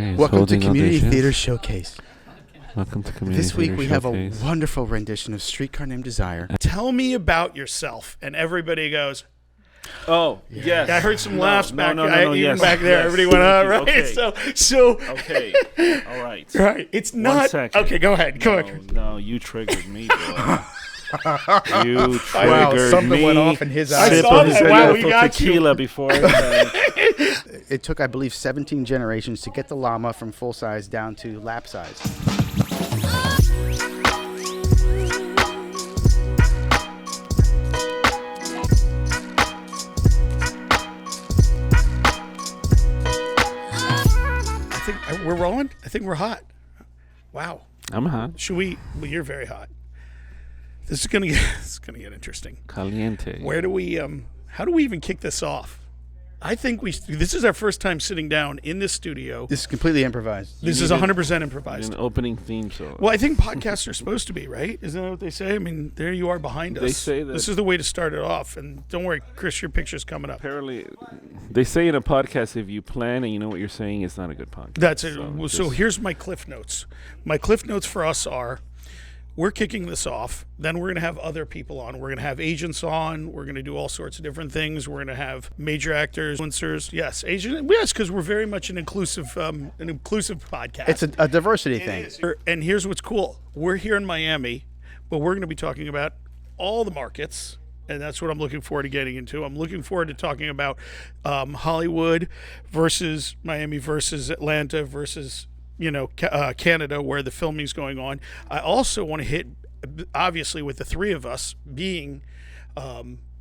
Perez. Welcome to holding Community auditions. Theater Showcase. Welcome to Community This week Theater we have a Showcase. wonderful rendition of Streetcar Named Desire. Tell me about yourself. And everybody goes, Oh, yes. I heard some laughs back even even yes, back there. yes. Everybody went, all right. Okay. So Okay. All right. right. It's not. second. Okay, go ahead. Go ahead. No, you triggered me, boy. You triggered Wow, something me. went off in his I eyes. saw Sip that. of Wow, we beautiful got you. tequila before. It took, I believe, 17 generations to get the llama from full size down to lap size. I think we're rolling. I think we're hot. Wow. I'm hot. Should we? Well, you're very hot. This is gonna get interesting. Caliente. Where do we? How do we even kick this off? I think this is our first time sitting down in this studio. This is completely improvised. This is 100% improvised. An opening theme song. Well, I think podcasts are supposed to be, right? Isn't that what they say? I mean, there you are behind us. They say that- This is the way to start it off. And don't worry, Chris, your picture's coming up. Apparently, they say in a podcast, if you plan and you know what you're saying, it's not a good podcast. That's it. So So just- here's my cliff notes. My cliff notes for us are, we're kicking this off. Then we're going to have other people on. We're going to have agents on. We're going to do all sorts of different things. We're going to have major actors, influencers. Yes, agents. Yes, because we're very much an inclusive podcast. It's a diversity thing. And here's what's cool. We're here in Miami, but we're going to be talking about all the markets. And that's what I'm looking forward to getting into. I'm looking forward to talking about Hollywood versus Miami versus Atlanta versus Canada, where the filming's going on. I also want to hit, obviously, with the three of us being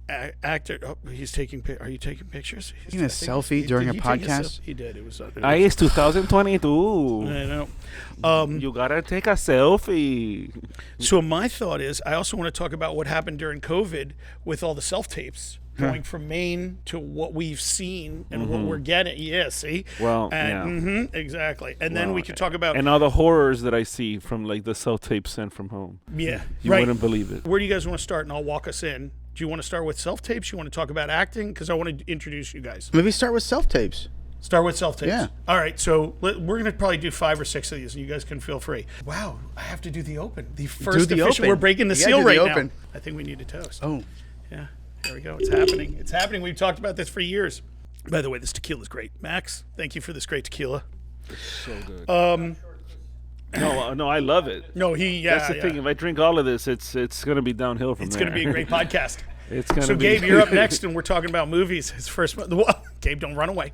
actor. Oh, he's taking. Are you taking pictures? Taking a selfie during a podcast? He did. It was. It's 2022. I know. You gotta take a selfie. So my thought is, I also want to talk about what happened during COVID with all the self-tapes. Going from Maine to what we've seen and what we're getting. Yeah, see? Well, and, exactly. And then we could talk about... And all the horrors that I see from like the self-tape sent from home. Yeah, You right. wouldn't believe it. Where do you guys want to start? And I'll walk us in. Do you want to start with self-tapes? You want to talk about acting? Because I want to introduce you guys. Maybe start with self-tapes. Start with self-tapes. Yeah. All right, so we're going to probably do 5 or 6 of these, and you guys can feel free. Wow, I have to do the open. The first the official. open. We're breaking the You gotta seal do the right open. now. I think we need a toast. Oh. Yeah, there we go. It's happening. It's happening. We've talked about this for years. By the way, this tequila is great. Max, thank you for this great tequila. So good. No, I love it. No, That's the thing. If I drink all of this, it's gonna be downhill from It's there. going to be a great podcast. It's gonna So, be. Gabe, you're up next, and we're talking about movies. His first Gabe, don't run away.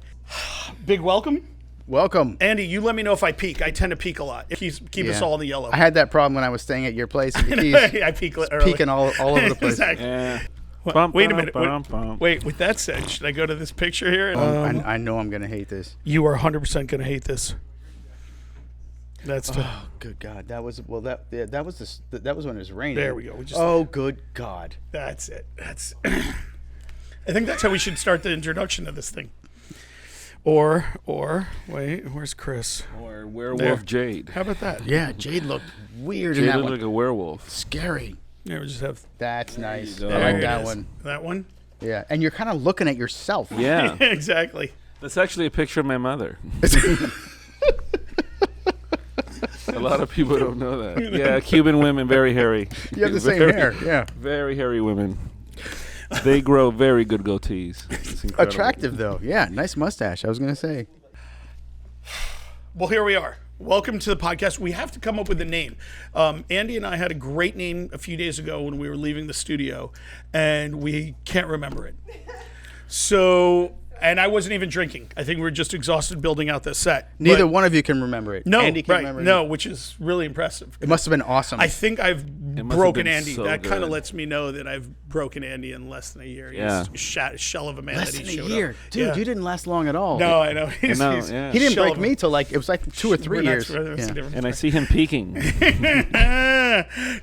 Big welcome. Welcome. Andy, you let me know if I peek. I tend to peek a lot. Keep us all in the yellow. I had that problem when I was staying at your place. And the keys I peek early. peeking all over the place. Exactly. Yeah. Wait a minute. Bum. Wait, with that said, should I go to this picture here? I know I'm going to hate this. You are 100% going to hate this. That's Oh, good God. That was when it was raining. There we go. Oh, good God. That's it. I think that's how we should start the introduction to this thing. Or wait, where's Chris? Or werewolf There. Jade. How about that? Yeah, Jade looked weird in Jade that looked one. like a werewolf. Scary. Yeah, we just have That's nice. go. I there like it that is. one. That one? Yeah, and you're kind of looking at yourself. Yeah. Exactly. That's actually a picture of my mother. A lot of people don't know that. Yeah, Cuban women, very hairy. You have the same Very- hair. Yeah. Very hairy women. They grow very good goatees. It's incredible. Attractive, though. Yeah, nice mustache, I was going to say. Well, here we are. Welcome to the podcast. We have to come up with a name. Andy and I had a great name a few days ago when we were leaving the studio, and we can't remember it. So, and I wasn't even drinking. I think we were just exhausted building out this set. Neither But one of you can remember it. No, Andy can right? remember No, it. which is really impressive. It must have been awesome. I think I've must have broken been Andy. so That kind of good. lets me know that I've broken Andy in less than a year. Yeah. He's a shell of a man Less that than he a showed year. up. Dude, Yeah. you didn't last long at all. No, I know. He's, know, he's yeah. He didn't shell break of a- me till it was like 2 or 3 We're not- years. that's a Yeah. different And I see him peeking.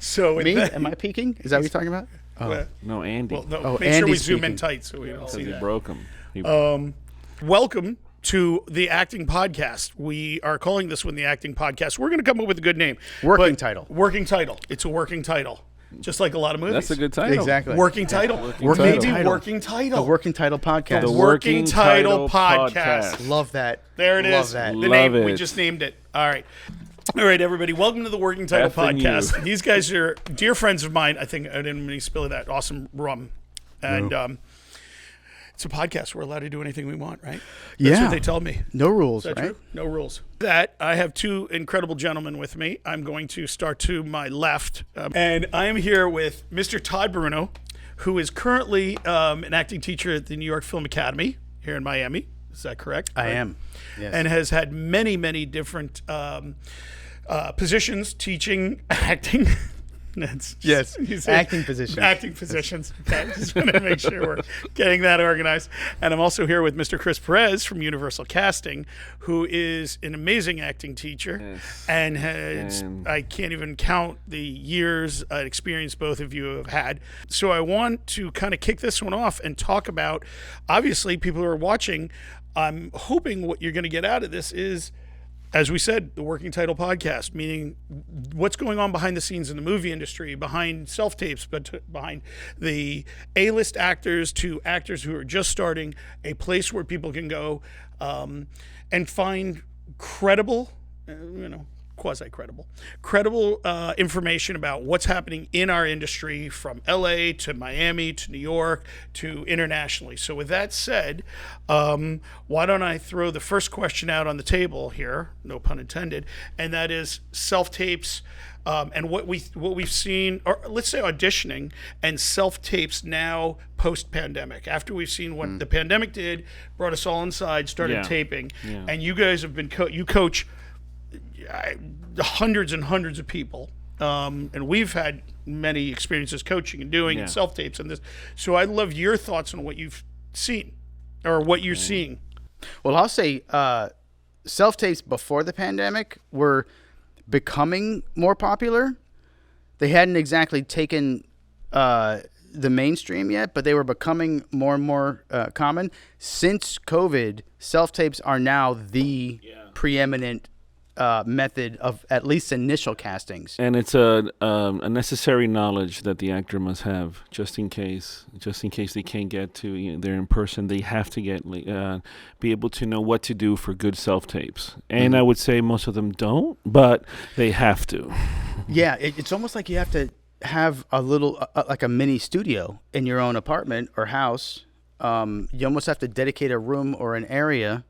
So with Me? that- Am I peeking? Is that what you're talking about? Oh. No, Andy. well, no, Oh, make sure we Andy's zoom in speaking. tight so we don't see Because he that. broke him. Welcome to the Acting Podcast. We are calling this one the Acting Podcast. We're going to come up with a good name. Working But- title. Working title. It's a working title. just like a lot of movies. That's a good title. Exactly. Working title. Working Maybe title. working title. The Working Title Podcast. The Working Title Podcast. Love that. There it Love is. that. The Love name. We it. just named it. All right. All right, everybody. Welcome to the Working Title Effing you. Podcast. These guys are dear friends of mine. I think I didn't really spill that awesome rum. And it's a podcast. We're allowed to do anything we want, right? That's what they told me. No rules, Is that right? true? No rules. That I have two incredible gentlemen with me. I'm going to start to my left. And I am here with Mr. Todd Bruno, who is currently an acting teacher at the New York Film Academy here in Miami. Is that correct? I am. Yes. And has had many, many different positions teaching acting. Yes, You say- acting positions. Acting positions. Okay, just want to make sure we're getting that organized. And I'm also here with Mr. Chris Perez from Universal Casting, who is an amazing acting teacher and has, And- I can't even count the years experience both of you have had. So I want to kind of kick this one off and talk about, obviously, people who are watching, I'm hoping what you're going to get out of this is, as we said, the Working Title Podcast, meaning what's going on behind the scenes in the movie industry, behind self-tapes, but behind the A-list actors to actors who are just starting, a place where people can go and find credible, quasi-credible, credible information about what's happening in our industry from LA to Miami to New York to internationally. So with that said, why don't I throw the first question out on the table here, no pun intended, and that is self-tapes and what we've seen, or let's say auditioning and self-tapes now post-pandemic. After we've seen what the pandemic did, brought us all inside, started taping, and you guys have been you coach hundreds and hundreds of people, and we've had many experiences coaching and doing and self-tapes and this. So I'd love your thoughts on what you've seen or what you're seeing. Well, I'll say self-tapes before the pandemic were becoming more popular. They hadn't exactly taken the mainstream yet, but they were becoming more and more common. Since COVID, self-tapes are now the preeminent method of at least initial castings. And it's a necessary knowledge that the actor must have, just in case they can't get to there in person. They have to be able to know what to do for good self tapes. And I would say most of them don't, but they have to. Yeah, it's almost like you have to have a little like a mini studio in your own apartment or house. You almost have to dedicate a room or an area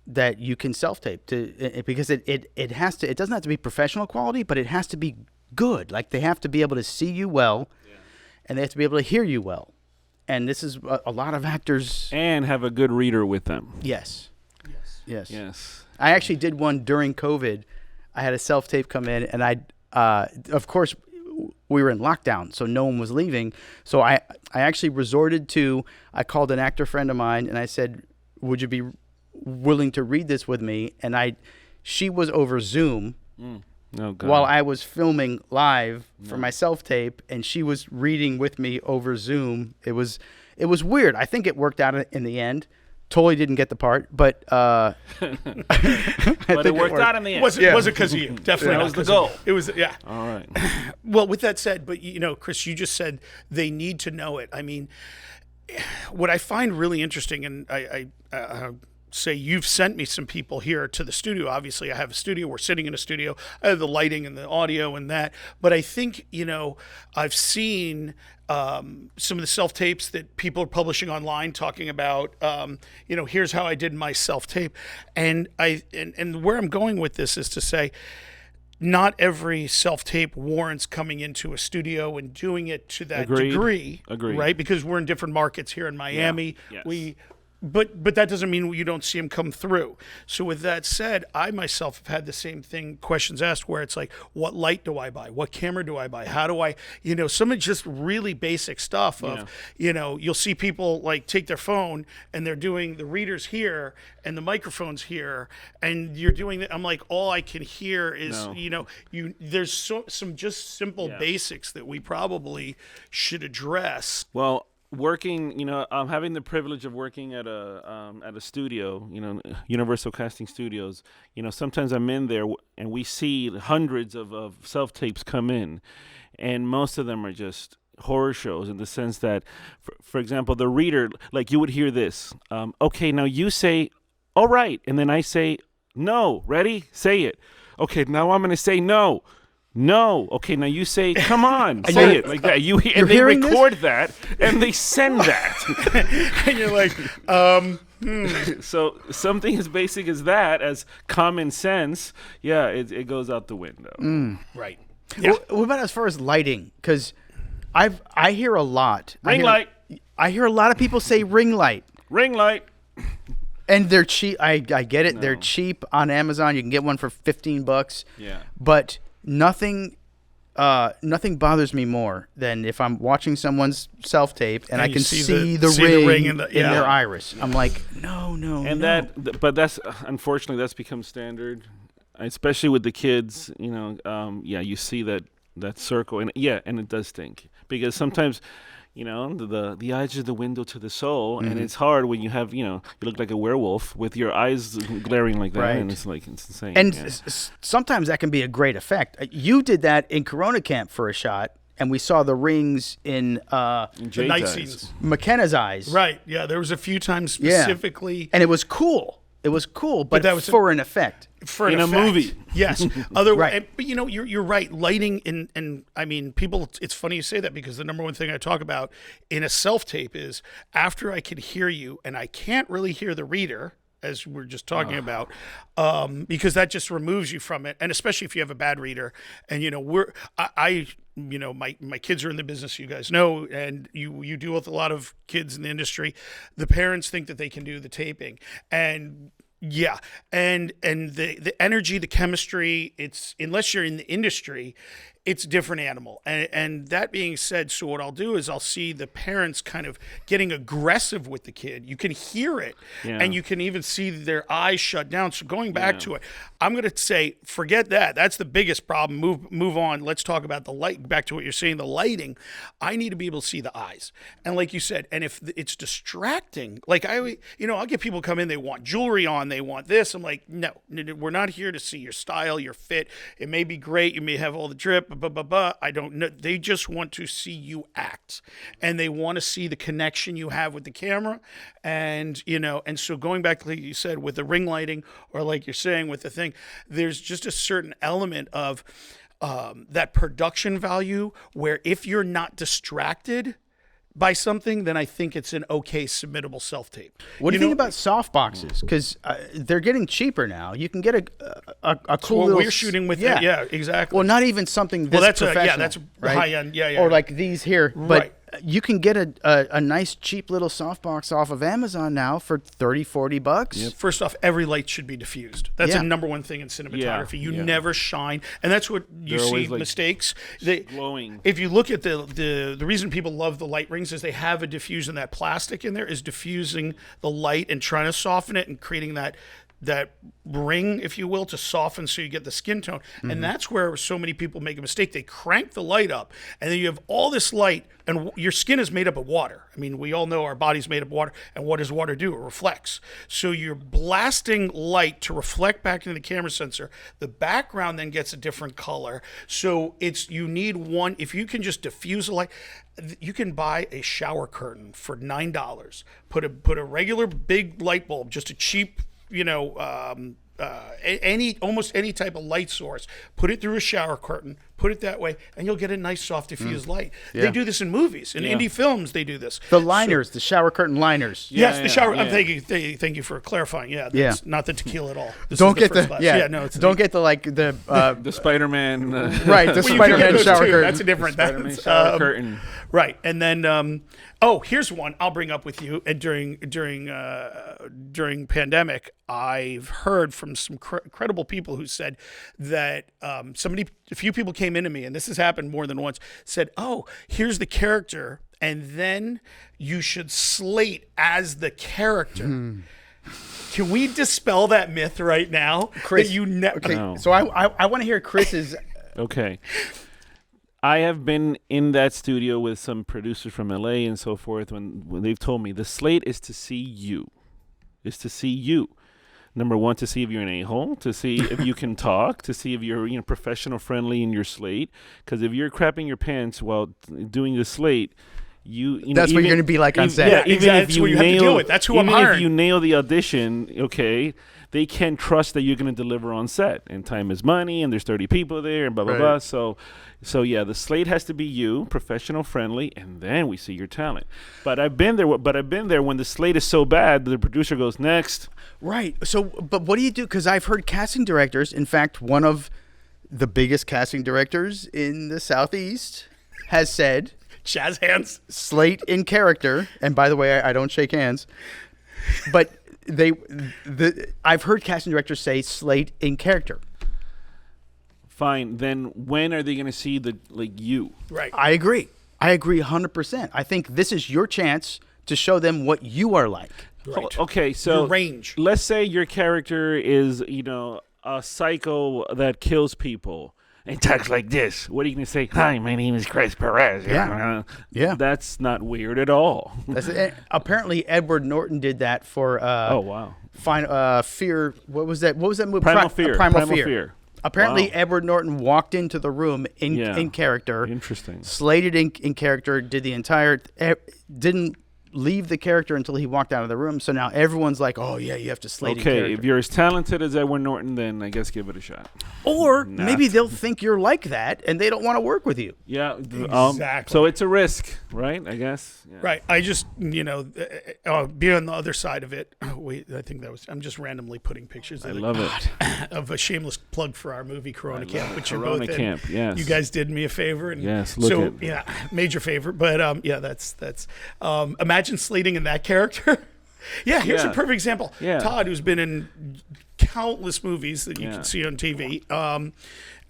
that you can self-tape to, because it has to. It doesn't have to be professional quality, but it has to be good. Like they have to be able to see you well, and they have to be able to hear you well. And this is a lot of actors. And have a good reader with them. Yes. I actually did one during COVID. I had a self-tape come in, and of course, we were in lockdown, so no one was leaving. So I actually resorted to. I called an actor friend of mine, and I said, "Would you be willing to read this with me?" And she was over Zoom while I was filming live for my self-tape, and she was reading with me over Zoom. It was weird. I think it worked out in the end. Totally didn't get the part, but But it worked out in the end. Was it because of you? Definitely That not was the 'cause goal. of you. It was, yeah. All right. Well, with that said, but Chris, you just said they need to know it. I mean, what I find really interesting, and I say you've sent me some people here to the studio. Obviously, I have a studio. We're sitting in a studio. I have the lighting and the audio and that. But I think, I've seen some of the self-tapes that people are publishing online talking about, here's how I did my self-tape. And and where I'm going with this is to say, not every self-tape warrants coming into a studio and doing it to that degree. Agreed. Right? Because we're in different markets here in Miami. Yeah. Yes. But that doesn't mean you don't see them come through. So with that said, I myself have had the same thing, questions asked, where it's like, what light do I buy? What camera do I buy? How do I, some of just really basic stuff of, you'll see people like take their phone and they're doing the readers here and the microphones here, and you're doing that. I'm like, all I can hear is, there's some just simple basics that we probably should address. Well, working, having the privilege of working at a studio, Universal Casting Studios, sometimes I'm in there and we see hundreds of self-tapes come in, and most of them are just horror shows in the sense that, for example, the reader, like you would hear this, okay, now you say, all right, and then I say, no, ready? Say it. Okay, now I'm going to say no. No. Okay, now you say, come on, say it like that. And they record that, and they send that. And you're like, So something as basic as that, as common sense, it goes out the window. Right. Yeah. What about as far as lighting? Because I hear a lot. Ring light. I hear a lot of people say ring light. Ring light. And they're cheap. I get it. No. They're cheap on Amazon. You can get one for $15. Yeah. But nothing bothers me more than if I'm watching someone's self-tape and I can see the ring in their iris. I'm like, no. And but that's unfortunately that's become standard, especially with the kids. You see that circle, and it does stink because sometimes. The eyes are the window to the soul, and it's hard when you have, you look like a werewolf with your eyes glaring like that, right. And it's insane. And sometimes that can be a great effect. You did that in Corona Camp for a shot, and we saw the rings in the night scenes. McKenna's eyes. Right, yeah, there was a few times specifically. Yeah. And it was cool. But that was for an effect. For in a movie. Yes. Right. But you're right. Lighting and I mean, people, it's funny you say that because the number one thing I talk about in a self-tape is after I can hear you and I can't really hear the reader, as we're just talking about, because that just removes you from it. And especially if you have a bad reader and, my kids are in the business, you guys know, and you deal with a lot of kids in the industry. The parents think that they can do the taping, and the energy, the chemistry, it's unless you're in the industry, it's a different animal. And that being said, so what I'll do is I'll see the parents kind of getting aggressive with the kid. You can hear it, and you can even see their eyes shut down. So going back to it, I'm going to say, forget that. That's the biggest problem. Move on. Let's talk about the light. Back to what you're saying, the lighting. I need to be able to see the eyes. And like you said, and if it's distracting, like I'll get people come in, they want jewelry on, they want this. I'm like, no, we're not here to see your style, your fit. It may be great. You may have all the drip, I don't know. They just want to see you act, and they want to see the connection you have with the camera, and so going back to like you said with the ring lighting, or like you're saying with the thing, there's just a certain element of that production value where if you're not distracted by something, then I think it's an okay submittable self-tape. What do you think about soft boxes? Because they're getting cheaper now. You can get a cool little... we're shooting with it. Yeah, exactly. Well, not even something this professional. That's right? high-end. Yeah. Or like these here. But right. You can get a nice cheap little softbox off of Amazon now for $30-$40. Yep. First off, every light should be diffused. That's a number one thing in cinematography. You never shine, and that's what you see mistakes. Glowing. If you look at the reason people love the light rings is they have a diffusion. That plastic in there is diffusing the light and trying to soften it and creating that ring, if you will, to soften so you get the skin tone. Mm-hmm. And that's where so many people make a mistake. They crank the light up, and then you have all this light, and your skin is made up of water. I mean, we all know our body's made up of water, and what does water do? It reflects. So you're blasting light to reflect back into the camera sensor. The background then gets a different color. So you need one, if you can just diffuse a light, you can buy a shower curtain for $9. Put a regular big light bulb, just a cheap, almost any type of light source, put it through a shower curtain, put it that way, and you'll get a nice soft diffused light. Yeah. They do this in movies, in indie films. They do this. The liners, the shower curtain liners. Yes, the shower. Yeah. Thank you for clarifying. Yeah, that's not the tequila at all. Don't get don't get the Spider-Man. Right, the Spider-Man shower curtain. That's a different Spider-Man shower curtain. Right, and then here's one I'll bring up with you. And during pandemic, I've heard from some credible people who said that a few people came into me, and this has happened more than once, said, "Oh, here's the character, and then you should slate as the character." Can we dispel that myth right now? Chris, that you okay, no. So I want to hear Chris's. Okay. I have been in that studio with some producers from LA and so forth when they've told me the slate is to see you. Is to see you. Number one, to see if you're an a-hole, to see if you can talk, to see if you're professional friendly in your slate. Because if you're crapping your pants while doing the slate, that's what you're going to be like on set. Yeah, exactly. That's what you have to deal with. That's who I'm hiring. If you nail the audition, okay, they can trust that you're going to deliver on set. And time is money, and there's 30 people there, and blah, blah, blah. So yeah, the slate has to be you, professional friendly, and then we see your talent. But I've been there when the slate is so bad, the producer goes, next. Right. So, but what do you do? Because I've heard casting directors, in fact, one of the biggest casting directors in the Southeast has said, jazz hands, slate in character. And by the way, I don't shake hands, but I've heard casting directors say slate in character. Fine. Then when are they going to see you? Right. I agree 100%. I think this is your chance to show them what you are like. Right. Okay, so your range. Let's say your character is, a psycho that kills people and talks like this. What are you going to say? Hi, my name is Chris Perez. Yeah. That's not weird at all. Apparently, Edward Norton did that for. Oh wow. Fear. What was that? What was that movie? Primal Fear. Primal Fear. Apparently, wow. Edward Norton walked into the room in character. Interesting. Slated in character. Did the entire. Didn't leave the character until he walked out of the room. So now everyone's like, "Oh yeah, you have to slate in character." Okay, if you're as talented as Edward Norton, then I guess give it a shot. Or maybe they'll think you're like that, and they don't want to work with you. Yeah, exactly. So it's a risk, right? I guess. Yeah. Right. I just, be on the other side of it. Wait, I think I'm just randomly putting pictures. I love it. Of a shameless plug for our movie Corona Camp, which you're Corona both in. Camp, yes. You guys did me a favor, and yes, major favor. But that's imagine slating in that character. Yeah, here's a perfect example. Yeah. Todd, who's been in countless movies that you can see on TV.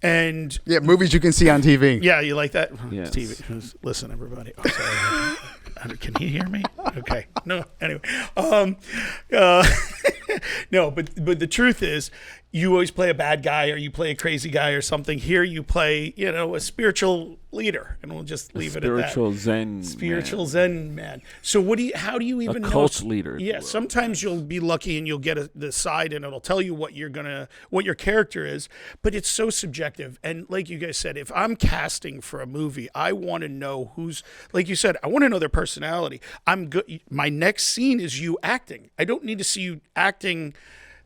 And movies you can see on TV. Yeah, you like that? Yes. TV. Listen, everybody. Oh, sorry. Can he hear me? Okay. No. Anyway. No, but the truth is, you always play a bad guy, or you play a crazy guy, or something. Here, you play, a spiritual leader, and we'll just leave it at that. Spiritual Zen man. So how do you even know? A cult leader. Yeah. Sometimes you'll be lucky, and you'll get the side, and it'll tell you what your character is. But it's so subjective. And like you guys said, if I'm casting for a movie, I want to know like you said, I want to know their personality. I'm good. My next scene is you acting. I don't need to see you acting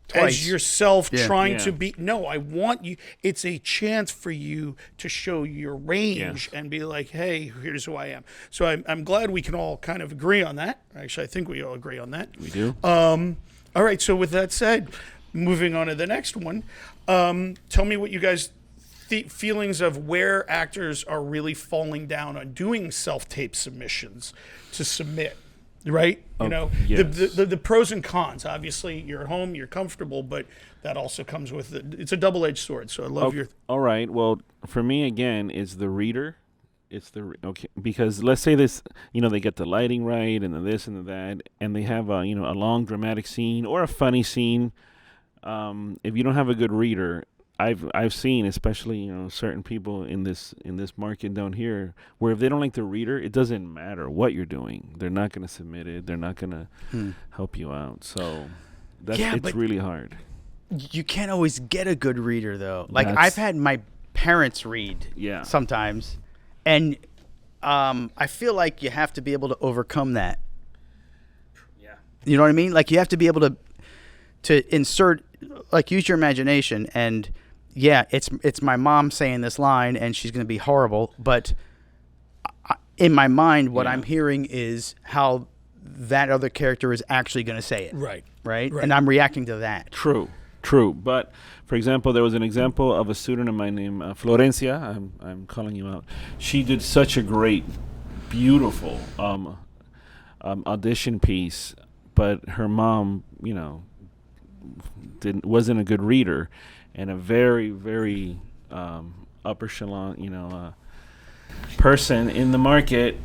twice as yourself trying to be. No, I want you. It's a chance for you to show your range and be like, hey, here's who I am. So I'm glad we can all kind of agree on that. Actually, I think we all agree on that. We do. All right. So with that said, moving on to the next one, tell me what you guys feelings of where actors are really falling down on doing self-tape submissions to submit. Right? Yes. The pros and cons. Obviously, you're at home, you're comfortable, but that also comes with it. It's a double-edged sword. So I love your. All right. Well, for me, again, it's the reader. Because let's say this, they get the lighting right and the this and the that, and they have a long dramatic scene or a funny scene. If you don't have a good reader, I've seen, especially certain people in this market down here, where if they don't like the reader, it doesn't matter what you're doing. They're not going to submit it. They're not going to help you out. So it's really hard. You can't always get a good reader though. Like I've had my parents read sometimes, and I feel like you have to be able to overcome that. Yeah. You know what I mean? Like you have to be able to insert, like use your imagination. And yeah, it's my mom saying this line, and she's going to be horrible. But in my mind, what I'm hearing is how that other character is actually going to say it. Right. And I'm reacting to that. True. But for example, there was an example of a student of mine named Florencia. I'm calling you out. She did such a great, beautiful audition piece, but her mom, wasn't a good reader, and a very, very upper echelon, person in the market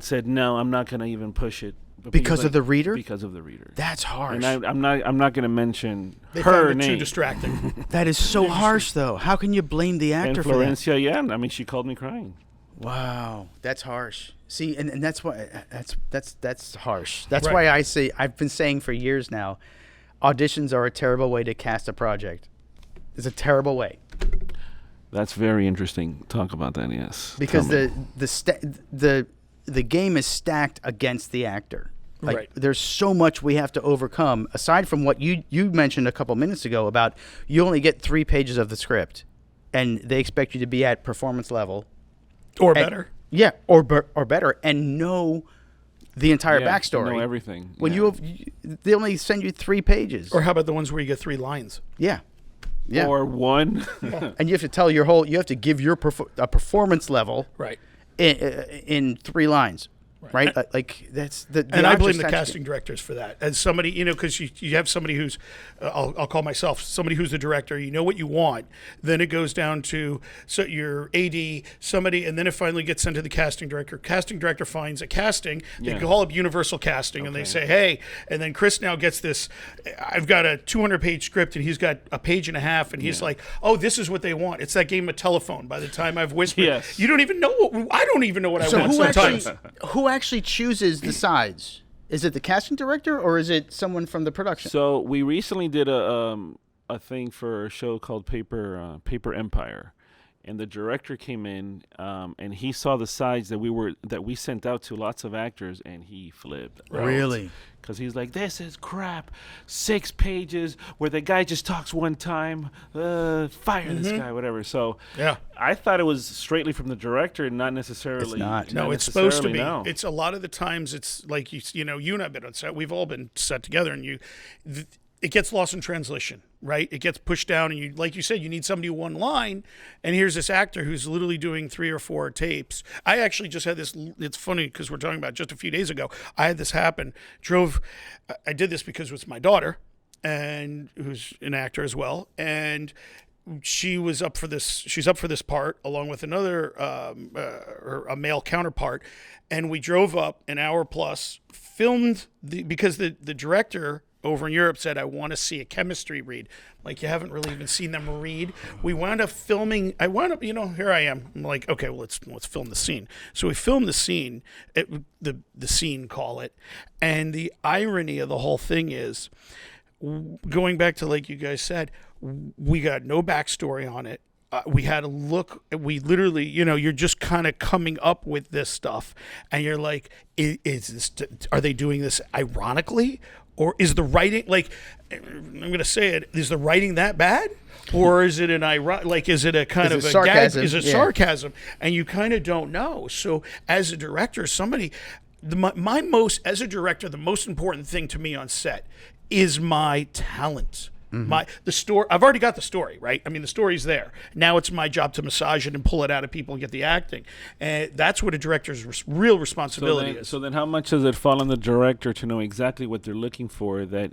said, no, I'm not going to even push it Because of the reader? Because of the reader. That's harsh. And I'm not going to mention They her found it name. too distracting. That is so harsh, though. How can you blame the actor And for that? Florencia, yeah. I mean, she called me crying. Wow, that's harsh. See, and that's why that's harsh. That's Right. why I've been saying for years now, auditions are a terrible way to cast a project. It's a terrible way That's very interesting. Talk about that, yes. because Tell me. the game is stacked against the actor. Like, Right. there's so much we have to overcome aside from what you mentioned a couple minutes ago about you only get 3 pages of the script, and they expect you to be at performance level. Or And- better. Yeah, or better, and know the entire Yeah, backstory. know everything. When yeah. they only send you 3 pages. Or how about the ones where you get 3 lines? Yeah. Or one. And you have to tell you have to give your a performance level Right. in 3 lines. Right? Like that's the And I blame actors the have to- casting directors for that. As somebody, because you have somebody who's, I'll call myself somebody who's the director. You know what you want. Then it goes down to your AD, somebody, and then it finally gets sent to the casting director. Casting director finds a casting. They call up Universal Casting, and they say, hey. And then Chris now gets this. I've got a 200-page script, and he's got a page and a half, and he's like, oh, this is what they want. It's that game of telephone. By the time I've whispered, Yes. you don't even know I don't even know what I So want sometimes. who actually chooses the sides? Is it the casting director or is it someone from the production? So we recently did a thing for a show called Paper Empire, and the director came in and he saw the sides that we sent out to lots of actors, and he flipped. Really? Because he's like, this is crap. 6 pages where the guy just talks one time. Fire this guy, whatever. So Yeah. I thought it was straightly from the director, and not necessarily. It's not. No, it's supposed to be. No. It's a lot of the times it's like you and I've been on set. We've all been set together, and it gets lost in translation, right? It gets pushed down, and you, like you said, you need somebody one line, and here's this actor who's literally doing 3 or 4 tapes. I actually just had this. It's funny because we're talking about just a few days ago. I had this happen. I did this because it's my daughter, and who's an actor as well, and she was up for this. She's up for this part along with another a male counterpart, and we drove up an hour plus, filmed because the director over in Europe said, I want to see a chemistry read. Like, you haven't really even seen them read. We wound up filming. Here I am. I'm like, okay, well, let's film the scene. So we filmed the scene, the scene, call it. And the irony of the whole thing is, going back to, like you guys said, we got no backstory on it. We had to look. We literally, you're just kind of coming up with this stuff, and you're like, is this? Are they doing this ironically, or is the writing like? I'm going to say it. Is the writing that bad, or is it an is it a kind of a sarcasm? gag? Is it sarcasm? And you kind of don't know. So as a director, as a director, the most important thing to me on set is my talent. The story. I've already got the story, right? I mean, the story's there. Now it's my job to massage it and pull it out of people and get the acting. And that's what a director's real responsibility is. So then how much does it fall on the director to know exactly what they're looking for, that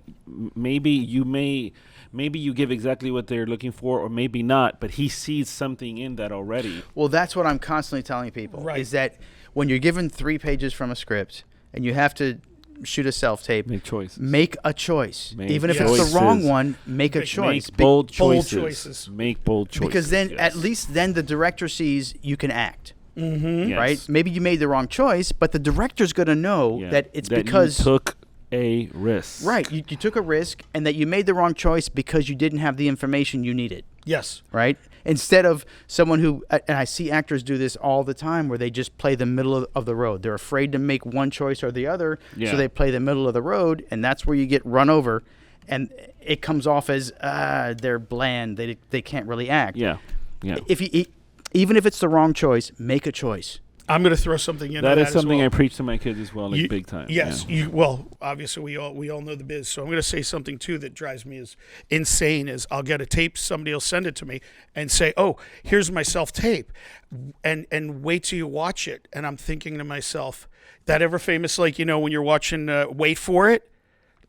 maybe you give exactly what they're looking for, or maybe not, but he sees something in that already? Well, that's what I'm constantly telling people, Right. is that when you're given 3 pages from a script and you have to shoot a self-tape, Make choices. make a choice. Make Even if choices. it's the wrong one, make a choice. Make bold bold choices. choices. Make bold choices. Because then, yes. at least then the director sees you can act. Yes. Right? Maybe you made the wrong choice, but the director's going to know Yeah. that it's that because you took a risk. right, you took a risk, and that you made the wrong choice because you didn't have the information you needed. Yes. Right? Instead of someone who, and I see actors do this all the time, where they just play the middle of the road. They're afraid to make one choice or the other, Yeah. so they play the middle of the road, and that's where you get run over, and it comes off as they're bland. They can't really act. Yeah. Yeah. Even if it's the wrong choice, make a choice. I'm going to throw something in. That is as something well. I preach to my kids as well, like big time. Yes. Yeah. Well, obviously we all know the biz. So I'm going to say something too that drives me as insane is I'll get a tape, somebody will send it to me and say, "Oh, here's my self-tape," and wait till you watch it. And I'm thinking to myself, that ever famous, when you're watching Wait for It.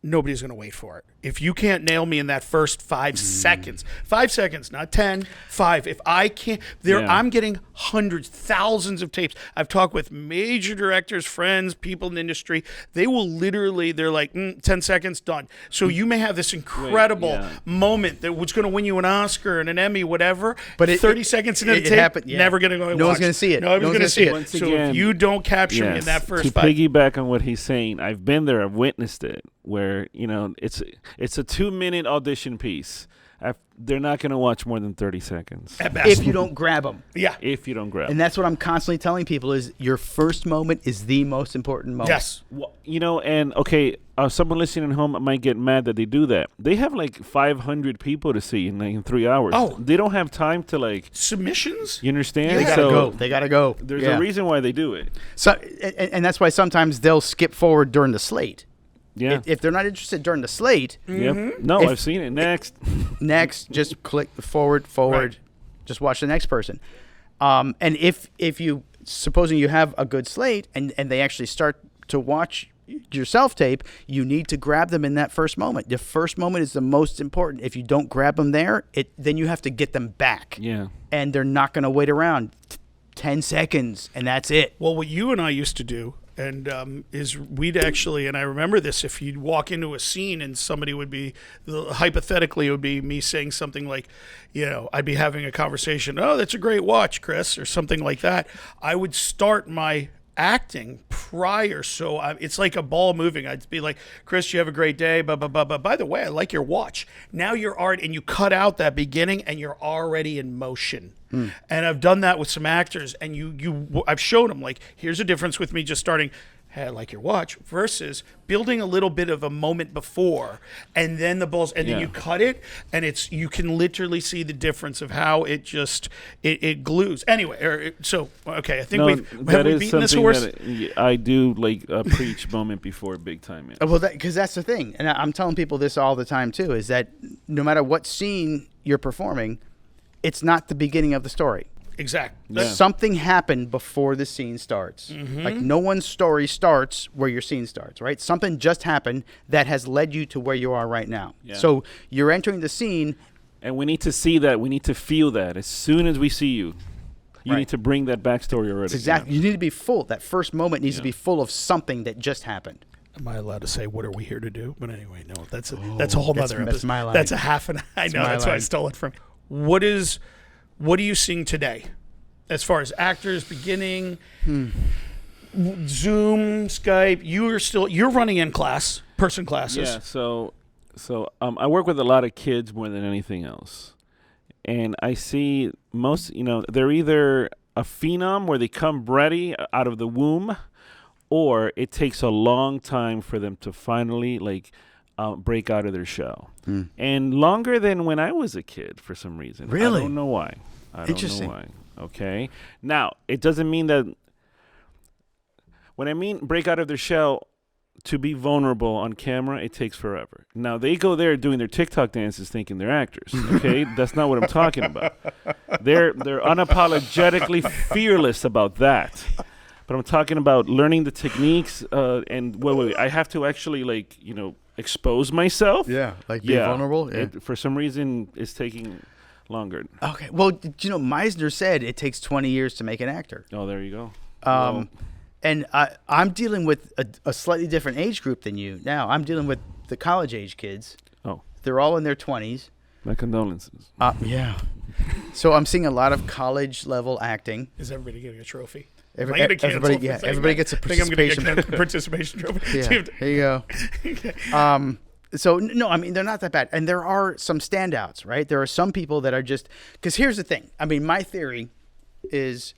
nobody's going to wait for it. If you can't nail me in that first 5 seconds, 5 seconds, not 10, 5. If I can't, I'm getting hundreds, thousands of tapes. I've talked with major directors, friends, people in the industry. They will literally, they're like, 10 seconds, done. So you may have this incredible moment that was going to win you an Oscar and an Emmy, whatever. But 30 seconds into the tape, never going to go. No one's going to see it. No one's going to see it. Once So again, if you don't capture me in that first to 5. piggyback on what he's saying, I've been there, I've witnessed it, where it's a 2-minute audition piece. They're not going to watch more than 30 seconds if you don't grab them. Yeah. If you don't grab. And that's what I'm constantly telling people is your first moment is the most important moment. Yes. Well, and okay, someone listening at home might get mad that they do that. They have like 500 people to see in 3 hours. Oh. They don't have time to submissions. You understand? They gotta go. They gotta go. There's a reason why they do it. So, and that's why sometimes they'll skip forward during the slate. Yeah. If they're not interested during the slate, Yep. No, I've seen it. Next, just click forward. Right. Just watch the next person. And if you supposing you have a good slate and they actually start to watch your self-tape, you need to grab them in that first moment. The first moment is the most important. If you don't grab them there, then you have to get them back. Yeah. And they're not going to wait around 10 seconds, and that's it. Well, what you and I used to do, and is we'd actually, and I remember this, if you'd walk into a scene and somebody would be, hypothetically, it would be me saying something like, I'd be having a conversation, oh, that's a great watch, Chris, or something like that. I would start my acting prior, so it's like a ball moving. I'd be like, Chris, you have a great day, but by the way, I like your watch. Now you're art, and you cut out that beginning and you're already in motion. And I've done that with some actors, and I've showed them, like, here's a difference with me just starting, hey, I like your watch, versus building a little bit of a moment before, and then the balls, and then you cut it, and you can literally see the difference of how it just, it glues. Anyway, okay, I think have we beaten this horse? That I do preach moment before big time. Yes. Well, because that's the thing, and I'm telling people this all the time too, is that no matter what scene you're performing, it's not the beginning of the story. Exactly. Yeah. Something happened before the scene starts. Like no one's story starts where your scene starts, right? Something just happened that has led you to where you are right now. Yeah. So you're entering the scene. And we need to see that. We need to feel that. As soon as we see you, you need to bring that backstory already. Exactly. You need to be full. That first moment needs to be full of something that just happened. Am I allowed to say what are we here to do? But anyway, no, that's a whole other episode. That's my line. That's a half an. I know that's why I stole it from. What are you seeing today, as far as actors beginning? Zoom, Skype. You're running person classes. Yeah. So I work with a lot of kids more than anything else, and I see most. They're either a phenom where they come ready out of the womb, or it takes a long time for them to finally break out of their shell, and longer than when I was a kid for some reason. Really? I don't know why. Interesting. Know why. Okay. Now, it doesn't mean that when I mean break out of their shell, to be vulnerable on camera, it takes forever. Now, they go there doing their TikTok dances thinking they're actors. Okay? That's not what I'm talking about. They're unapologetically fearless about that. But I'm talking about learning the techniques and wait. I have to actually expose myself. Yeah, be vulnerable. Yeah. For some reason, it's taking longer. Okay. Well, Meisner said it takes 20 years to make an actor. Oh, there you go. And I'm dealing with a slightly different age group than you. Now, I'm dealing with the college age kids. Oh. They're all in their 20s. My condolences. Yeah. So I'm seeing a lot of college level acting. Is everybody getting a trophy? Everybody gets a participation. I think I'm going to get a participation trophy. Yeah, here you go. So, no, I mean, they're not that bad. And there are some standouts, right? There are some people that are just... Because here's the thing. I mean, my theory is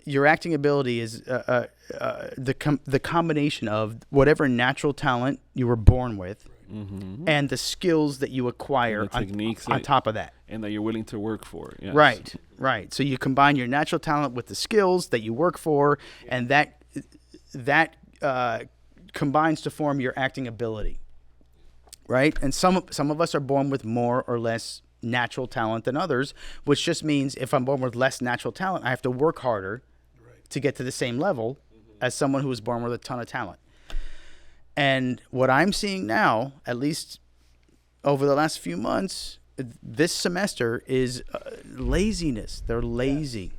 your acting ability is the combination of whatever natural talent you were born with and the skills that you acquire on top of that. And that you're willing to work for. Yes. Right. So you combine your natural talent with the skills that you work for, and that combines to form your acting ability. Right? And some of us are born with more or less natural talent than others, which just means if I'm born with less natural talent, I have to work harder to get to the same level as someone who was born with a ton of talent. And what I'm seeing now, at least over the last few months, this semester is laziness. They're lazy.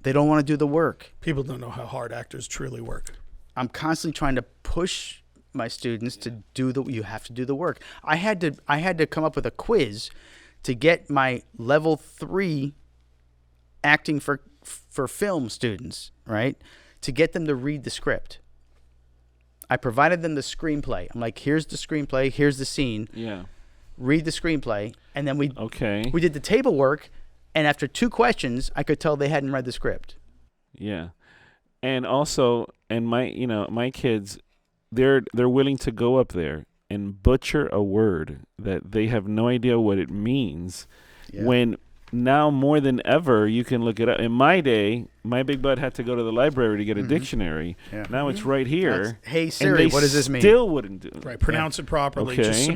They don't want to do the work. People don't know how hard actors truly work. I'm constantly trying to push my students to do you have to do the work. I had to come up with a quiz to get my level 3 acting for film students, right? To get them to read the script. I provided them the screenplay. I'm like, here's the screenplay, here's the scene. Yeah. Read the screenplay, and then we did the table work, and after 2 questions, I could tell they hadn't read the script. Yeah. And also, and my kids, they're willing to go up there and butcher a word that they have no idea what it means. Yeah. When now more than ever you can look it up. In my day, my big butt had to go to the library to get a dictionary. Yeah. Now it's right here. Hey Siri, what does this mean? Still wouldn't do it. Right, pronounce it properly. Okay. Just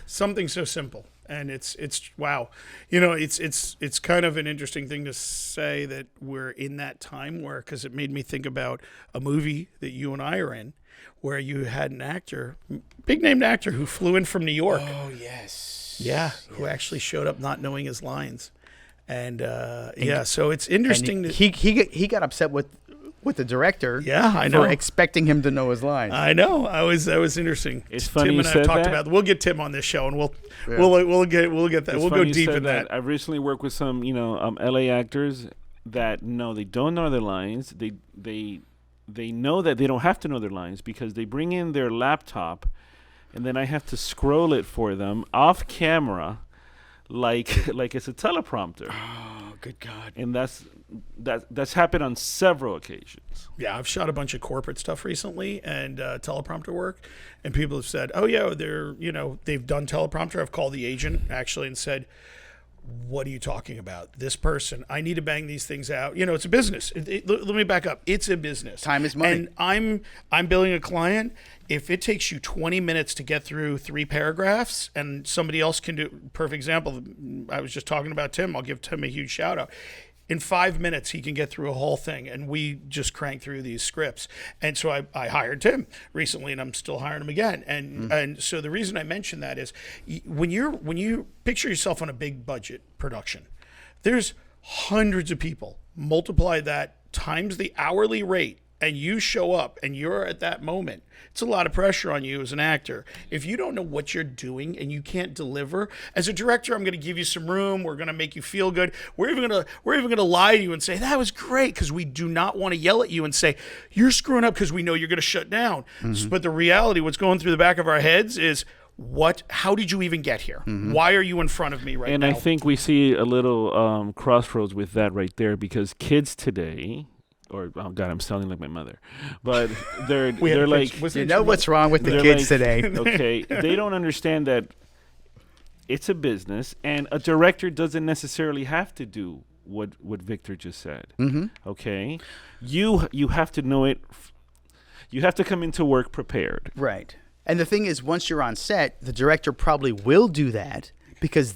something so simple. And it's wow. It's kind of an interesting thing to say that we're in that time where, because it made me think about a movie that you and I are in, where you had an actor, big named actor, who flew in from New York. Oh yes. Yeah, yes. Who actually showed up not knowing his lines, and so it's interesting. He got upset with the director. Yeah, I know. For expecting him to know his lines. I know. That was interesting. It's funny Tim you and I said talked that. about. We'll get Tim on this show, and we'll get that. It's we'll go funny you deep said in that. I've recently worked with some LA actors that they don't know their lines. They know that they don't have to know their lines because they bring in their laptop, and then I have to scroll it for them off camera, like it's a teleprompter. Oh, good God! And that's happened on several occasions. Yeah, I've shot a bunch of corporate stuff recently and teleprompter work, and people have said, "Oh yeah, they've done teleprompter." I've called the agent actually and said, "What are you talking about? This person, I need to bang these things out. It's a business. Let me back up. It's a business. Time is money. And I'm billing a client. If it takes you 20 minutes to get through 3 paragraphs and somebody else can do, perfect example, I was just talking about Tim. I'll give Tim a huge shout out. In 5 minutes, he can get through a whole thing, and we just crank through these scripts. And so I hired Tim recently, and I'm still hiring him again. And so the reason I mention that is when you picture yourself on a big budget production, there's hundreds of people. Multiply that times the hourly rate, and you show up, and you're at that moment. It's a lot of pressure on you as an actor. If you don't know what you're doing and you can't deliver, as a director, I'm going to give you some room. We're going to make you feel good. We're even going to lie to you and say that was great, because we do not want to yell at you and say you're screwing up because we know you're going to shut down. Mm-hmm. But the reality, what's going through the back of our heads is, how did you even get here? Mm-hmm. Why are you in front of me right now? And I think we see a little crossroads with that right there, because kids today, or oh God, I'm sounding like my mother, but they're like, what's wrong with the kids today? Okay, they don't understand that it's a business, and a director doesn't necessarily have to do what Victor just said. Mm-hmm. Okay, you have to know it. You have to come into work prepared. Right. And the thing is, once you're on set, the director probably will do that because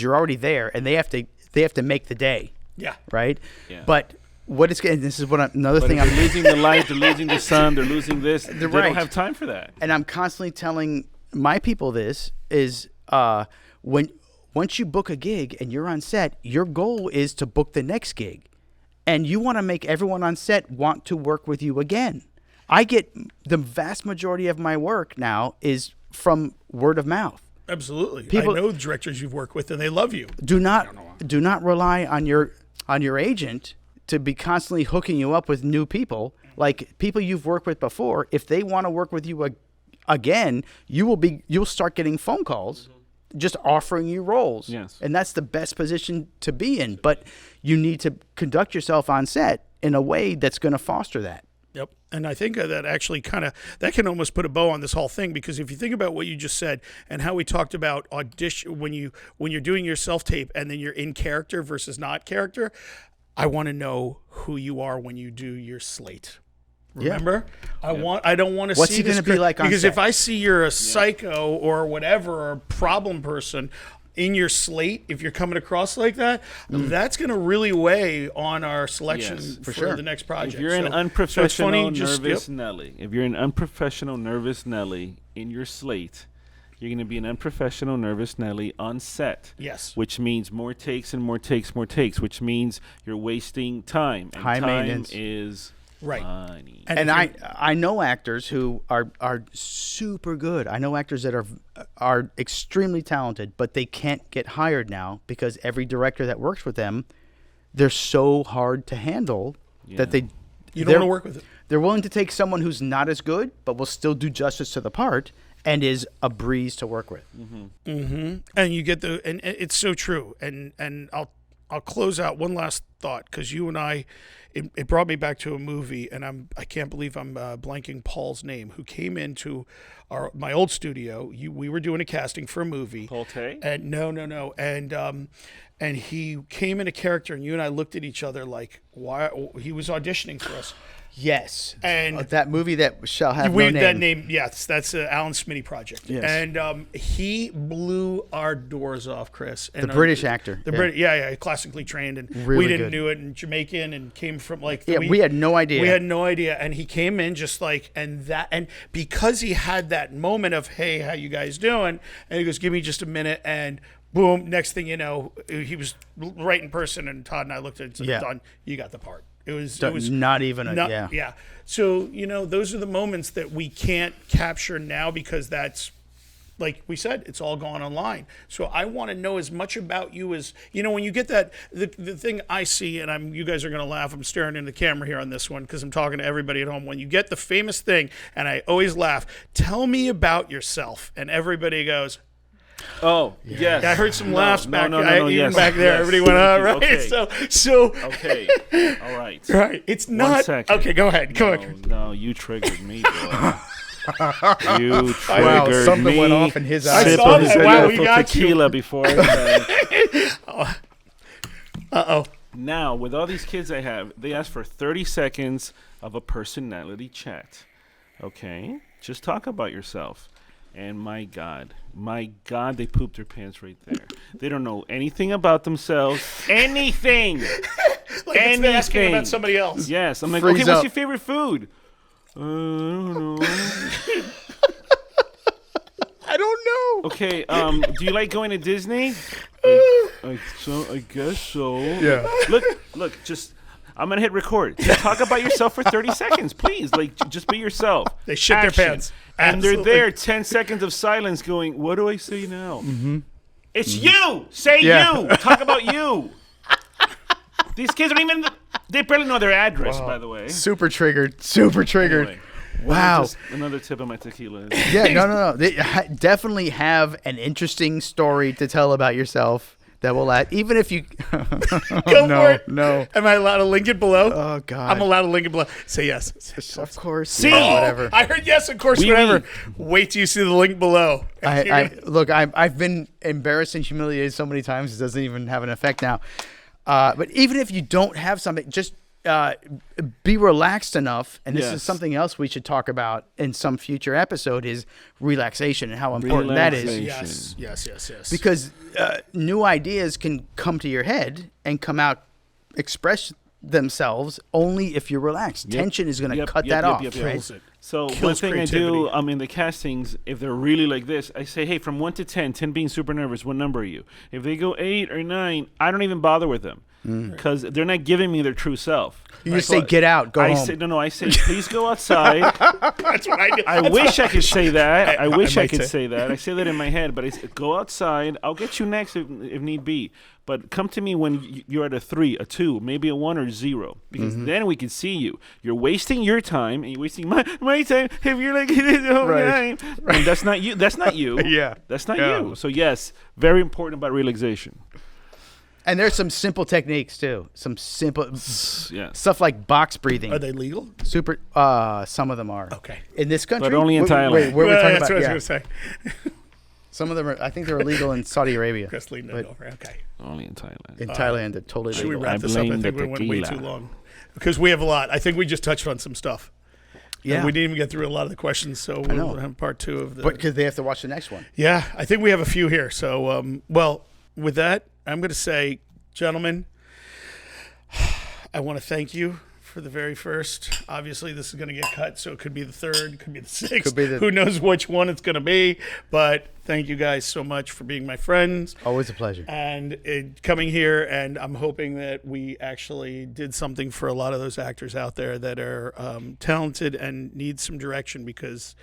you're already there, and they have to make the day. Yeah. Right. Yeah. But this is another thing. I'm losing the light, they're losing the sun, they're losing this. They don't have time for that. And I'm constantly telling my people this is once you book a gig and you're on set, your goal is to book the next gig, and you want to make everyone on set want to work with you again. I get the vast majority of my work now is from word of mouth. Absolutely. People, I know directors you've worked with and they love you. Do not rely on your agent to be constantly hooking you up with new people, like people you've worked with before. If they want to work with you again, you'll start getting phone calls just offering you roles. Yes. And that's the best position to be in. But you need to conduct yourself on set in a way that's going to foster that. Yep. And I think that actually that can almost put a bow on this whole thing, because if you think about what you just said and how we talked about audition, when you're doing your self-tape and then you're in character versus not character, I want to know who you are when you do your slate. Remember? Yeah. I don't want to see what's he going to be like on because set? If I see you're a psycho or whatever, or a problem person, in your slate, if you're coming across like that, that's going to really weigh on our selection for the next project. If you're an unprofessional, nervous Nelly, if you're an unprofessional, nervous Nelly in your slate, you're going to be an unprofessional, nervous Nelly on set. Yes. Which means more takes and more takes, which means you're wasting time. And high time maintenance is money. And I know actors who are super good. I know actors that are extremely talented, but they can't get hired now because every director that works with them, they're so hard to handle that you don't want to work with it. They're willing to take someone who's not as good, but will still do justice to the part and is a breeze to work with. And you get and it's so true. And I'll close out one last thought, because you and I, it brought me back to a movie, and I can't believe I'm blanking Paul's name, who came into my old studio. We were doing a casting for a movie. Paul Tay? And no. And he came in a character, and you and I looked at each other like, why? He was auditioning for us. Yes, and that movie that shall have no name. That name, yes, that's Alan Smitty project. Yes. And he blew our doors off, Chris. And the British actor. Classically trained, and really we didn't good. do it, and Jamaican, and came from like we had no idea. We had no idea, and he came in just like and because he had that moment of, hey, how you guys doing? And he goes, give me just a minute, and boom, next thing you know, he was right in person, and Todd and I looked at it and said, done, you got the part. It was not even yeah. So, those are the moments that we can't capture now, because that's, like we said, it's all gone online. So I want to know as much about you as, when you get that, the thing I see, and you guys are going to laugh, I'm staring into the camera here on this one because I'm talking to everybody at home. When you get the famous thing, and I always laugh, tell me about yourself. And everybody goes, oh, yes. I heard some laughs back there. Yes, back there. Yes. Everybody went out, right? Okay. So. Okay. All right. Right. It's not. 1 second. Okay, go ahead. Go ahead. No, you triggered me, boy. You triggered wow, something me. went off in his eyes. I Sip saw of that. Wow, we beautiful got tequila you. before. Uh-oh. Now, with all these kids I have, they ask for 30 seconds of a personality chat. Okay? Just talk about yourself. And my God, they pooped their pants right there. They don't know anything about themselves. Anything. Like it's asking about somebody else. Yes. I'm like, Freeze okay, up. what's your favorite food? I don't know. I don't know. Okay, do you like going to Disney? I guess so. Yeah. Look, just... I'm going to hit record. Just talk about yourself for 30 seconds, please. Like, just be yourself. They shit their pants. And Absolutely. they're there, 10 seconds of silence going, what do I say now? Mm-hmm. It's you! Say you! Talk about you! These kids don't even... They barely know their address, by the way. Super triggered. Anyway, wow. Just another tip of my tequila. Yeah, no. They definitely have an interesting story to tell about yourself. That will add, even if you. Go for it. No. Am I allowed to link it below? Oh God. I'm allowed to link it below. Say yes. Of course. See, whatever. I heard yes. Of course, whatever. Wait till you see the link below. Look. I've been embarrassed and humiliated so many times it doesn't even have an effect now. But even if you don't have something, just be relaxed enough. And this is something else we should talk about in some future episode: is relaxation and how important that is. Yes. Because new ideas can come to your head and come out, express themselves only if you're relaxed. Tension is going to cut that off. Right? So one thing I do, in the castings, if they're really like this, I say, hey, from 1 to 10, 10 being super nervous, what number are you? If they go 8 or 9, I don't even bother with them because they're not giving me their true self. You just say, get out, go home. I say, please go outside. That's what I do. I wish I could say that. I wish I could say that. I say that in my head, but I say, go outside. I'll get you next if need be. But come to me when you're at a 3, a 2, maybe a 1 or 0, because then we can see you. You're wasting your time, and you're wasting my time if you're like this the whole time. And that's not you. That's not you. Yeah. That's not you. So, yes, very important about relaxation. And there's some simple techniques too. Some simple stuff like box breathing. Are they legal? Super. Some of them are. Okay. In this country, But only in Thailand. Wait, where are we talking that's about? what I was going to say. Some of them are. I think they're illegal in Saudi Arabia. Chris leaned it over. Okay. Only in Thailand. In Thailand, they're totally Should we legal. wrap this up? I think we went way too long because we have a lot. I think we just touched on some stuff. Yeah. And we didn't even get through a lot of the questions, so we'll have part 2 of the. But because they have to watch the next one. Yeah, I think we have a few here. So, with that, I'm going to say, gentlemen, I want to thank you for the very first. Obviously, this is going to get cut, so it could be the third, it could be the sixth. Who knows which one it's going to be? But thank you guys so much for being my friends. Always a pleasure. And coming here, and I'm hoping that we actually did something for a lot of those actors out there that are talented and need some direction, because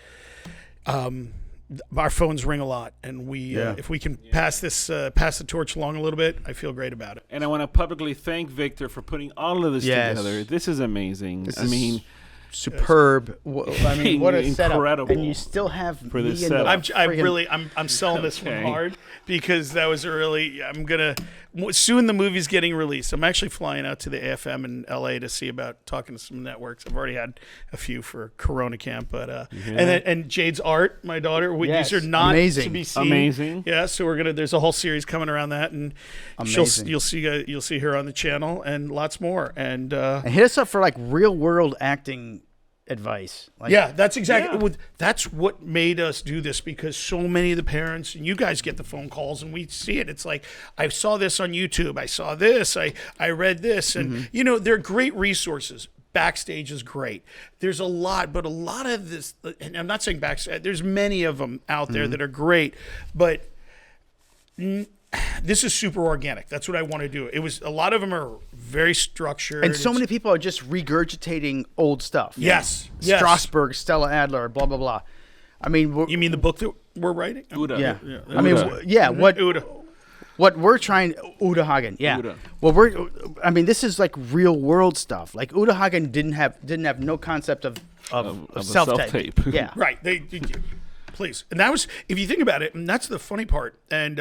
our phones ring a lot, and if we can pass the torch along a little bit, I feel great about it. And I want to publicly thank Victor for putting all of this together. This is amazing. Superb. I mean, what a setup! Incredible. And you still have for this me setup. I'm selling this one hard, because that was soon the movie's getting released. I'm actually flying out to the AFM in LA to see about talking to some networks. I've already had a few for Corona Camp, but and Jade's art, my daughter. These are not to be seen. Amazing. Yeah, so there's a whole series coming around that, and you'll see her on the channel and lots more. And hit us up for like real world acting advice. That's exactly that's what made us do this, because so many of the parents, and you guys get the phone calls and we see it. It's like, I saw this on YouTube, I saw this, I read this, and they're great resources. Backstage is great. There's a lot, but a lot of this, and I'm not saying backstage, there's many of them out there that are great, but this is super organic. That's what I want to do. A lot of them are very structured. And so many people are just regurgitating old stuff. Yes. Strasberg, Stella Adler, blah, blah, blah. I mean... You mean the book that we're writing? Uda. Yeah. Uda. I mean, Uda. What we're trying... Uda Hagen, yeah. Uda. Well, this is like real world stuff. Like, Uda Hagen didn't have no concept of self-tape. Yeah. Right. Please. And that was, if you think about it, and that's the funny part, and...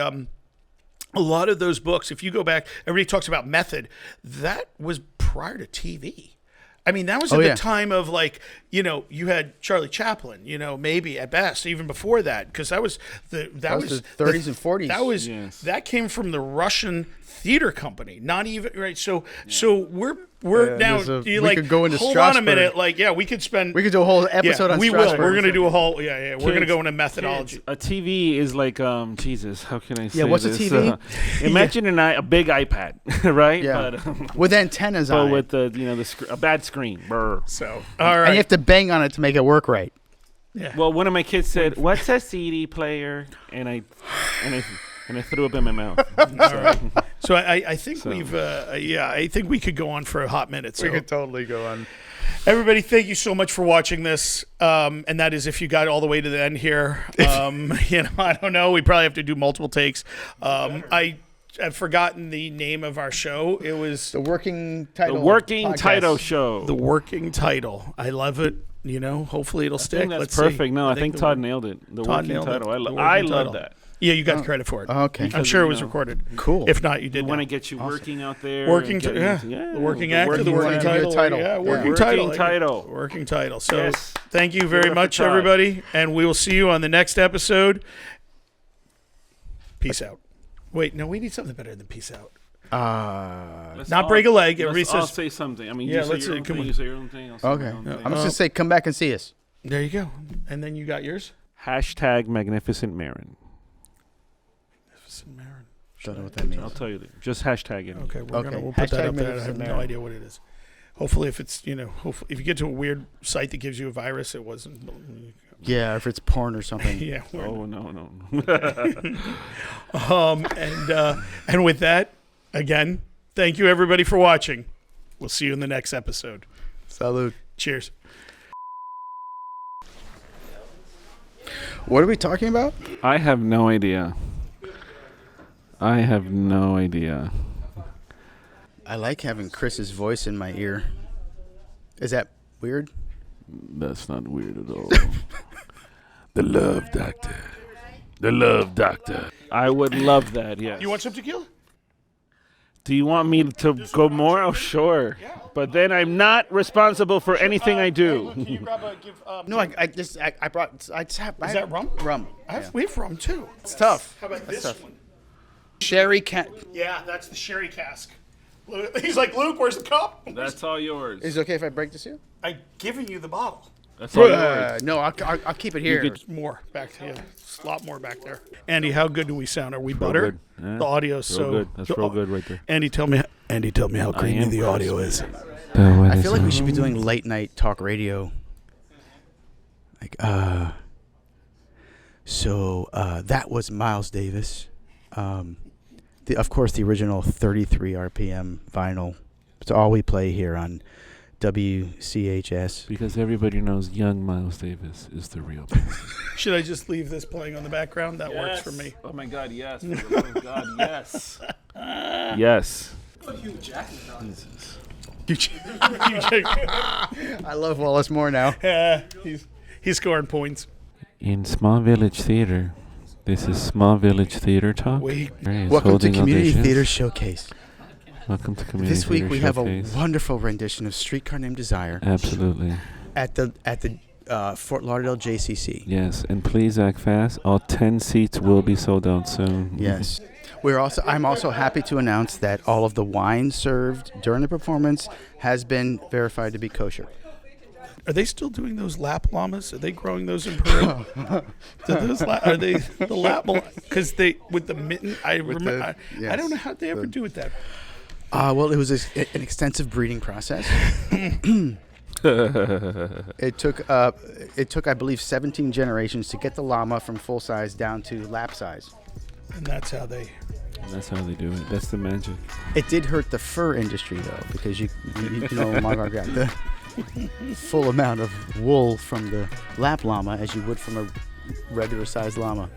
a lot of those books, if you go back, everybody talks about method. That was prior to TV. I mean, that was at the time of you had Charlie Chaplin, maybe at best, even before that, because that was the 30s and 40s. That came from the Russian theater company. Not even right. So we're now. We could go into hold Strasberg. on a minute. We could do a whole episode on Strasberg. We will. We're going to do a whole. We're going to go into methodology. A TV is like Jesus. How can I say this? What's a TV? Imagine a big iPad, right? Yeah. But, with antennas on it. But with a bad screen. Brr. So all right. And you have to bang on it to make it work right. Yeah. Well, one of my kids said, "What's a CD player?" And I threw up in my mouth. All right. So I think I think we could go on for a hot minute. So. We could totally go on. Everybody, thank you so much for watching this. And that is if you got all the way to the end here. I don't know. We probably have to do multiple takes. I've forgotten the name of our show. It was The Working Title. The Working Podcast. Title Show. The Working Title. I love it. Hopefully it'll stick. That's perfect. No, I think Todd nailed it. The Working Title. I love that. Yeah, you got the credit for it. Okay. I'm sure it was recorded. Cool. If not, you did. We want to get you working out there. The working actor, the working title. Yeah, working title. Working title. So thank you very much, everybody. And we will see you on the next episode. Peace out. Wait, no, we need something better than peace out. Not break a leg. Let's all say something. I mean, you say your own thing. Okay. I'm just going to say, come back and see us. There you go. And then you got yours? # Magnificent Marin. Magnificent Marin. Don't know what that means. I'll tell you. Just hashtag it. Okay, we'll put that up there. I have no idea what it is. Hopefully, if it's, hopefully, if you get to a weird site that gives you a virus, it wasn't. Yeah, if it's porn or something. Yeah. Oh, no. And with that, again, thank you everybody for watching. We'll see you in the next episode. Salud. Cheers. What are we talking about? I have no idea. I like having Chris's voice in my ear. Is that weird? That's not weird at all. The Love Doctor. I would love that, yes. You want some tequila? Do you want me to go more? Oh, sure. Yeah. But then I'm not responsible for anything I do. Can you grab No, I brought. Is that rum? Rum. We have rum too. It's tough. How about this one? Sherry cat. Yeah, that's the sherry cask. He's like, Luke, where's the cup? That's all yours. Is it okay if I break this here? I've given you the bottle. That's all yours. No, I'll keep it here. There's more back to you. There's a lot more back there. Andy, how good do we sound? Are we butter? Yeah. The audio's Real so good. That's real good right there. Andy, tell me how creamy the audio is. I feel like we should be doing late night talk radio. Like, so that was Miles Davis. Of course, the original 33 RPM vinyl. It's all we play here on WCHS. Because everybody knows young Miles Davis is the real best. Should I just leave this playing on the background? That works for me. Oh my God, yes. For the love of God, yes. Yes. I love Wallace Moore now. He's scoring points. In Small Village Theater, this is Small Village Theater Talk. Welcome to Community Theater Showcase. Welcome to Community This week Theater we Showcase. have a wonderful rendition of Streetcar Named Desire. Absolutely. At the Fort Lauderdale JCC. Yes, and please act fast. All 10 seats will be sold out soon. Yes. I'm also happy to announce that all of the wine served during the performance has been verified to be kosher. Are they still doing those lap llamas? Are they growing those in Peru? Are they the lap? Because they with the mitten. I remember. I don't know how they ever do it that. Well, it was an extensive breeding process. It took, I believe, 17 generations to get the llama from full size down to lap size. And that's how they do it. That's the magic. It did hurt the fur industry though, because you know, Margot got the full amount of wool from the lap llama as you would from a regular sized llama.